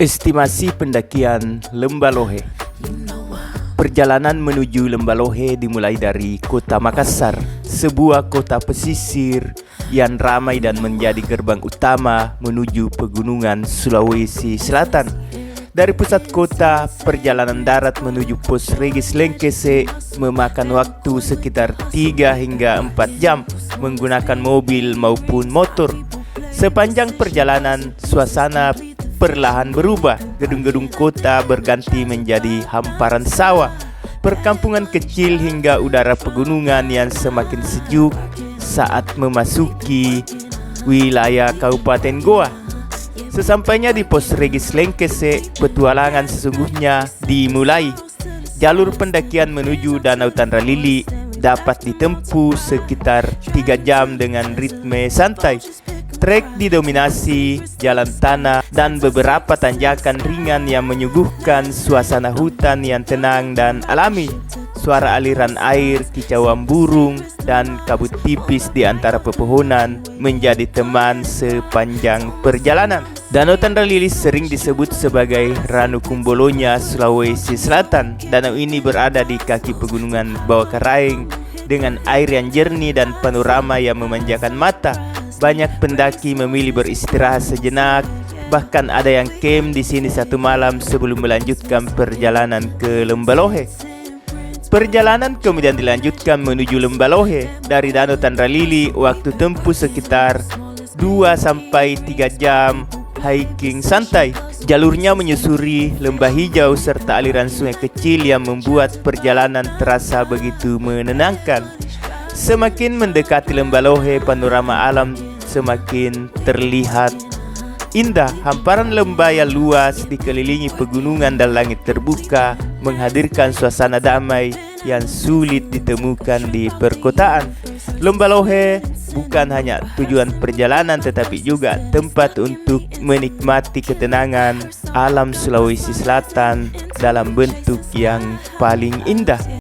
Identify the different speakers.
Speaker 1: Estimasi pendakian Lembah Lohe. Perjalanan menuju Lembah Lohe dimulai dari kota Makassar, sebuah kota pesisir yang ramai dan menjadi gerbang utama menuju pegunungan Sulawesi Selatan. Dari pusat kota, perjalanan darat menuju Pos Regis Lengkese memakan waktu sekitar 3 hingga 4 jam menggunakan mobil maupun motor. Sepanjang perjalanan, suasana perlahan berubah. Gedung-gedung kota berganti menjadi hamparan sawah, perkampungan kecil hingga udara pegunungan yang semakin sejuk saat memasuki wilayah Kabupaten Goa. Sesampainya di Pos Regis Lengkese, petualangan sesungguhnya dimulai. Jalur pendakian menuju Danau Tandralili dapat ditempuh sekitar 3 jam dengan ritme santai. Trek didominasi jalan tanah dan beberapa tanjakan ringan yang menyuguhkan suasana hutan yang tenang dan alami. Suara aliran air, kicauan burung, dan kabut tipis di antara pepohonan menjadi teman sepanjang perjalanan. Danau Tandralili sering disebut sebagai Ranu Kumbolonya Sulawesi Selatan. Danau ini berada di kaki pegunungan Bawah Karaeng dengan air yang jernih dan panorama yang memanjakan mata. Banyak pendaki memilih beristirahat sejenak, bahkan ada yang camp di sini 1 malam sebelum melanjutkan perjalanan ke Lembah Lohe. Perjalanan kemudian dilanjutkan menuju Lembah Lohe. Dari Danau Tandralili, waktu tempuh sekitar 2-3 jam hiking santai. Jalurnya menyusuri lembah hijau serta aliran sungai kecil yang membuat perjalanan terasa begitu menenangkan. Semakin mendekati Lembah Lohe, panorama alam semakin terlihat indah. Hamparan lembah yang luas dikelilingi pegunungan dan langit terbuka menghadirkan suasana damai yang sulit ditemukan di perkotaan. Lembah Lohe bukan hanya tujuan perjalanan tetapi juga tempat untuk menikmati ketenangan alam Sulawesi Selatan dalam bentuk yang paling indah.